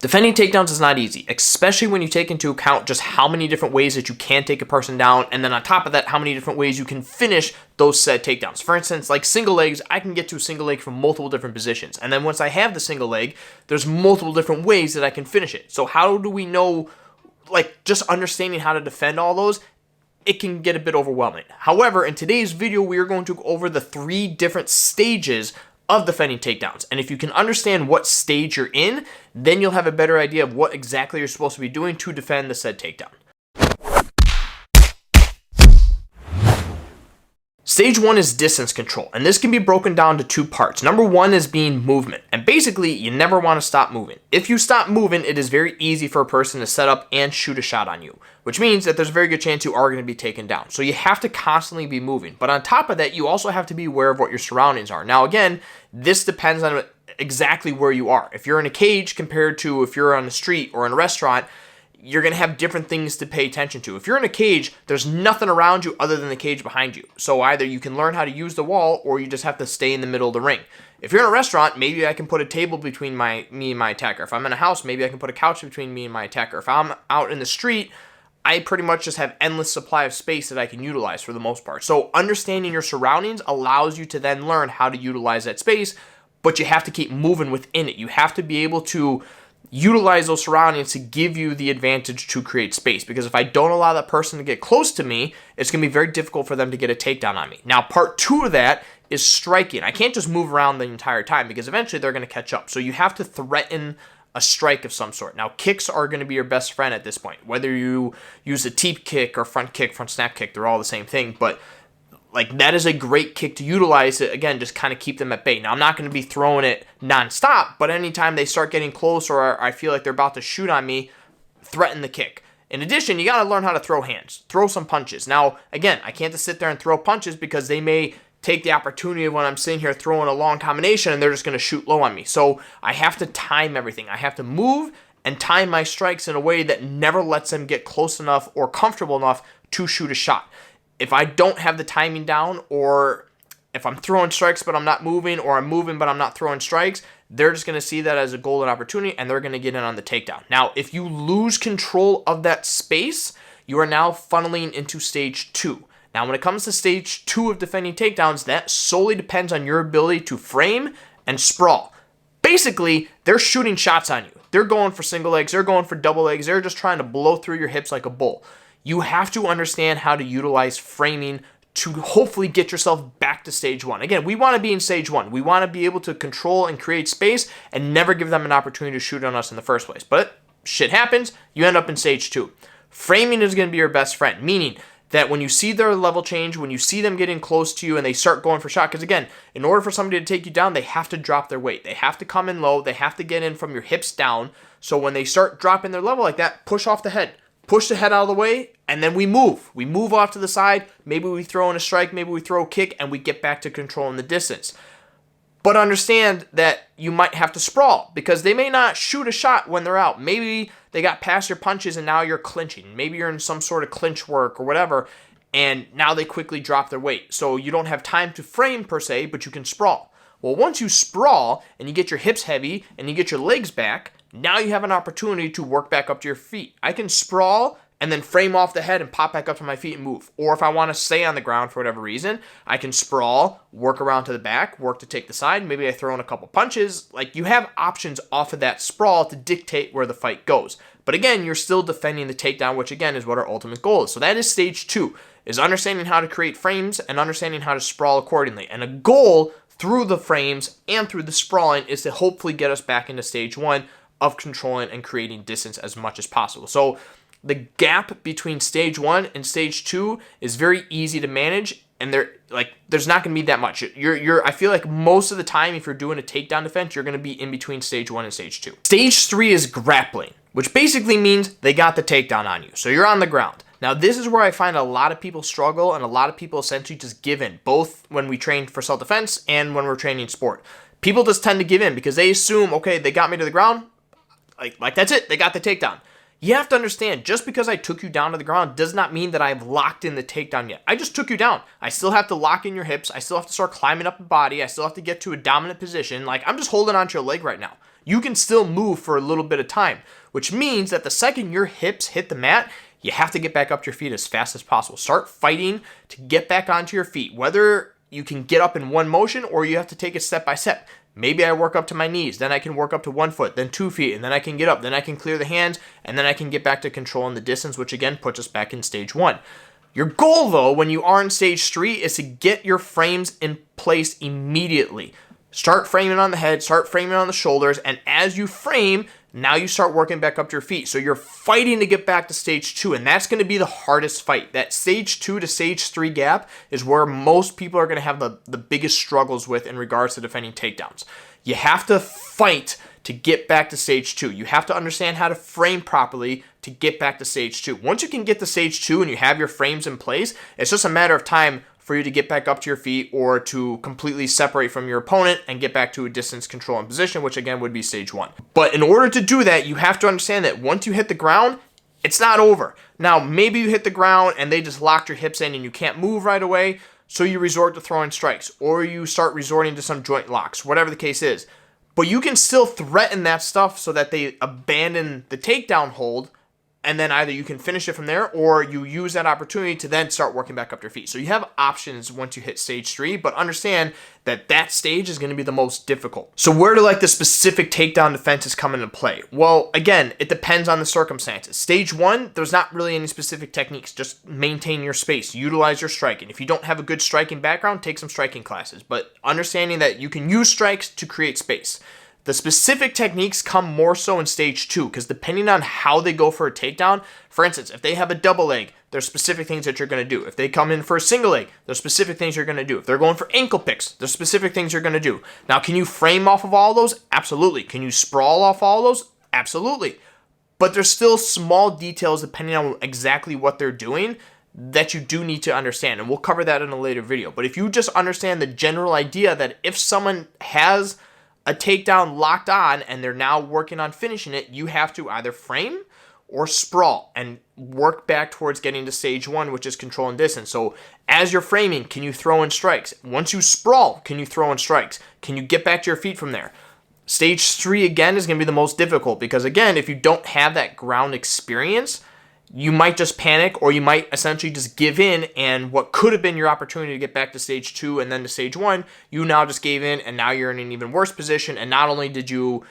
Defending takedowns is not easy, especially when you take into account just how many different ways that you can take a person down, and then on top of that, how many different ways you can finish those said takedowns. For instance, like single legs, I can get to a single leg from multiple different positions, and then once I have the single leg, there's multiple different ways that I can finish it. So how do we know, like, just understanding how to defend all those, it can get a bit overwhelming. However, in today's video, we are going to go over the 3 different stages of defending takedowns. And if you can understand what stage you're in, then you'll have a better idea of what exactly you're supposed to be doing to defend the said takedown. Stage 1 is distance control, and this can be broken down to 2 parts. Number 1 is being movement, and basically you never want to stop moving. If you stop moving, it is very easy for a person to set up and shoot a shot on you, which means that there's a very good chance you are going to be taken down. So you have to constantly be moving. But on top of that, you also have to be aware of what your surroundings are. Now again, this depends on exactly where you are. If you're in a cage compared to if you're on the street or in a restaurant, you're going to have different things to pay attention to. If you're in a cage, there's nothing around you other than the cage behind you. So either you can learn how to use the wall, or you just have to stay in the middle of the ring. If you're in a restaurant, maybe I can put a table between me and my attacker. If I'm in a house, maybe I can put a couch between me and my attacker. If I'm out in the street, I pretty much just have endless supply of space that I can utilize for the most part. So understanding your surroundings allows you to then learn how to utilize that space, but you have to keep moving within it. You have to be able to utilize those surroundings to give you the advantage to create space, because if I don't allow that person to get close to me, it's going to be very difficult for them to get a takedown on me. Now, part 2 of that is striking. I can't just move around the entire time, because eventually they're going to catch up. So you have to threaten a strike of some sort. Now, kicks are going to be your best friend at this point. Whether you use a teep kick or front snap kick, they're all the same thing, but like, that is a great kick to utilize to, again, just kind of keep them at bay. Now, I'm not going to be throwing it nonstop, but anytime they start getting close or I feel like they're about to shoot on me, threaten the kick. In addition, you got to learn how to throw hands. Throw some punches. Now, again, I can't just sit there and throw punches, because they may take the opportunity of when I'm sitting here throwing a long combination and they're just going to shoot low on me. So I have to time everything. I have to move and time my strikes in a way that never lets them get close enough or comfortable enough to shoot a shot. If I don't have the timing down, or if I'm throwing strikes but I'm not moving, or I'm moving but I'm not throwing strikes, they're just going to see that as a golden opportunity and they're going to get in on the takedown. Now, if you lose control of that space, you are now funneling into stage 2. Now, when it comes to stage 2 of defending takedowns, that solely depends on your ability to frame and sprawl. Basically, they're shooting shots on you. They're going for single legs, they're going for double legs, they're just trying to blow through your hips like a bull. You have to understand how to utilize framing to hopefully get yourself back to stage 1. Again, we want to be in stage 1. We want to be able to control and create space and never give them an opportunity to shoot on us in the first place. But shit happens, you end up in stage 2. Framing is going to be your best friend, meaning that when you see their level change, when you see them getting close to you and they start going for shot, because again, in order for somebody to take you down, they have to drop their weight. They have to come in low. They have to get in from your hips down. So when they start dropping their level like that, push off the head. Push the head out of the way, and then we move. We move off to the side. Maybe we throw in a strike, maybe we throw a kick, and we get back to controlling the distance. But understand that you might have to sprawl, because they may not shoot a shot when they're out. Maybe they got past your punches and now you're clinching. Maybe you're in some sort of clinch work or whatever, and now they quickly drop their weight. So you don't have time to frame per se, but you can sprawl. Well, once you sprawl and you get your hips heavy and you get your legs back, now you have an opportunity to work back up to your feet. I can sprawl and then frame off the head and pop back up to my feet and move. Or if I want to stay on the ground for whatever reason, I can sprawl, work around to the back, work to take the side. Maybe I throw in a couple punches. Like, you have options off of that sprawl to dictate where the fight goes. But again, you're still defending the takedown, which again is what our ultimate goal is. So that is stage 2, is understanding how to create frames and understanding how to sprawl accordingly. And a goal through the frames and through the sprawling is to hopefully get us back into stage 1 of controlling and creating distance as much as possible. So the gap between stage 1 and stage 2 is very easy to manage, and there's not going to be that much. I feel like most of the time, if you're doing a takedown defense, you're going to be in between stage 1 and stage 2. Stage 3 is grappling, which basically means they got the takedown on you. So you're on the ground. Now, this is where I find a lot of people struggle, and a lot of people essentially just give in, both when we train for self-defense and when we're training sport. People just tend to give in because they assume, okay, they got me to the ground, like that's it, they got the takedown. You have to understand, just because I took you down to the ground does not mean that I've locked in the takedown yet. I just took you down. I still have to lock in your hips. I still have to start climbing up the body. I still have to get to a dominant position. Like, I'm just holding onto your leg right now. you can still move for a little bit of time, which means that the second your hips hit the mat, you have to get back up to your feet as fast as possible. Start fighting to get back onto your feet, whether you can get up in one motion or you have to take it step by step. Maybe I work up to my knees, then I can work up to 1 foot, then 2 feet, and then I can get up, then I can clear the hands, and then I can get back to controlling the distance, which again puts us back in stage 1. Your goal though, when you are in stage 3, is to get your frames in place immediately. Start framing on the head, start framing on the shoulders, and as you frame, now you start working back up to your feet. So you're fighting to get back to stage 2, and that's going to be the hardest fight. That stage 2 to stage 3 gap is where most people are going to have the biggest struggles with in regards to defending takedowns. You have to fight to get back to stage 2. You have to understand how to frame properly to get back to stage 2. Once you can get to stage 2 and you have your frames in place, it's just a matter of time for you to get back up to your feet or to completely separate from your opponent and get back to a distance control and position, which again would be stage 1. But in order to do that, you have to understand that once you hit the ground, it's not over. Now, maybe you hit the ground and they just locked your hips in and you can't move right away, so you resort to throwing strikes, or you start resorting to some joint locks, whatever the case is. But you can still threaten that stuff so that they abandon the takedown hold, and then either you can finish it from there or you use that opportunity to then start working back up your feet. So you have options once you hit stage 3, but understand that that stage is going to be the most difficult. So where do like the specific takedown defenses come into play? Well, again, it depends on the circumstances. Stage 1, there's not really any specific techniques. Just maintain your space, utilize your striking. If you don't have a good striking background, take some striking classes, but understanding that you can use strikes to create space. The specific techniques come more so in stage 2, because depending on how they go for a takedown, for instance, if they have a double leg, there's specific things that you're going to do. If they come in for a single leg, there's specific things you're going to do. If they're going for ankle picks, there's specific things you're going to do. Now, can you frame off of all those? Absolutely. Can you sprawl off all those? Absolutely. But there's still small details depending on exactly what they're doing that you do need to understand, and we'll cover that in a later video. But if you just understand the general idea that if someone has a takedown locked on and they're now working on finishing it, you have to either frame or sprawl and work back towards getting to stage 1, which is control and distance. So as you're framing, can you throw in strikes? Once you sprawl, can you throw in strikes? Can you get back to your feet from there? Stage 3 again is going to be the most difficult, because again, if you don't have that ground experience, you might just panic, or you might essentially just give in, and what could have been your opportunity to get back to stage 2 and then to stage 1, you now just gave in, and now you're in an even worse position, and not only did you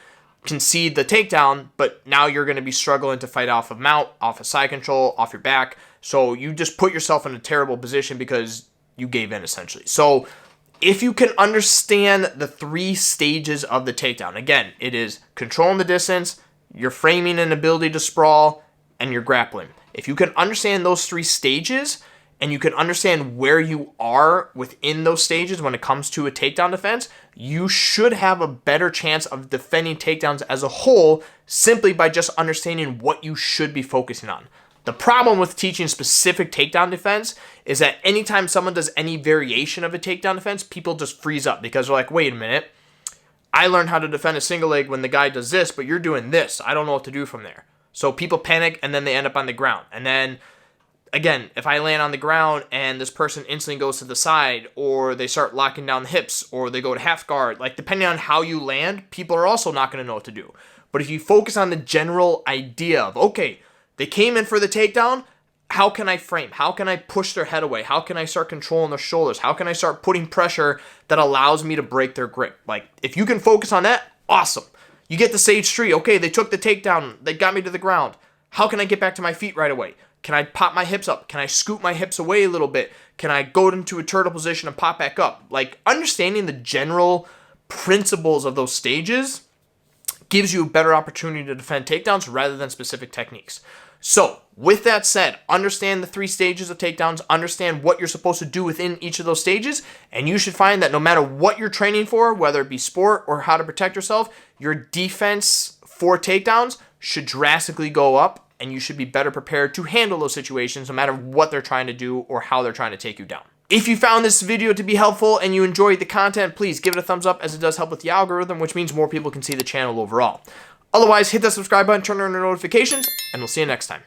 concede the takedown, but now you're going to be struggling to fight off of mount, off of side control, off your back, so you just put yourself in a terrible position because you gave in essentially. So if you can understand the 3 stages of the takedown, again, it is controlling the distance, your framing and ability to sprawl, and your grappling. If you can understand those 3 stages, and you can understand where you are within those stages when it comes to a takedown defense, you should have a better chance of defending takedowns as a whole simply by just understanding what you should be focusing on. The problem with teaching specific takedown defense is that anytime someone does any variation of a takedown defense, people just freeze up because they're like, wait a minute, I learned how to defend a single leg when the guy does this, but you're doing this. I don't know what to do from there. So people panic and then they end up on the ground. And then again, if I land on the ground and this person instantly goes to the side, or they start locking down the hips, or they go to half guard, like depending on how you land, people are also not going to know what to do. But if you focus on the general idea of, okay, they came in for the takedown, how can I frame? How can I push their head away? How can I start controlling their shoulders? How can I start putting pressure that allows me to break their grip? Like, if you can focus on that, awesome. You get to stage 3. Okay, they took the takedown. They got me to the ground. How can I get back to my feet right away? Can I pop my hips up? Can I scoot my hips away a little bit? Can I go into a turtle position and pop back up? Like, understanding the general principles of those stages gives you a better opportunity to defend takedowns rather than specific techniques. So, with that said, understand the 3 stages of takedowns, understand what you're supposed to do within each of those stages, and you should find that no matter what you're training for, whether it be sport or how to protect yourself, your defense for takedowns should drastically go up, and you should be better prepared to handle those situations no matter what they're trying to do or how they're trying to take you down. If you found this video to be helpful and you enjoyed the content, please give it a thumbs up, as it does help with the algorithm, which means more people can see the channel overall. Otherwise, hit that subscribe button, turn on your notifications, and we'll see you next time.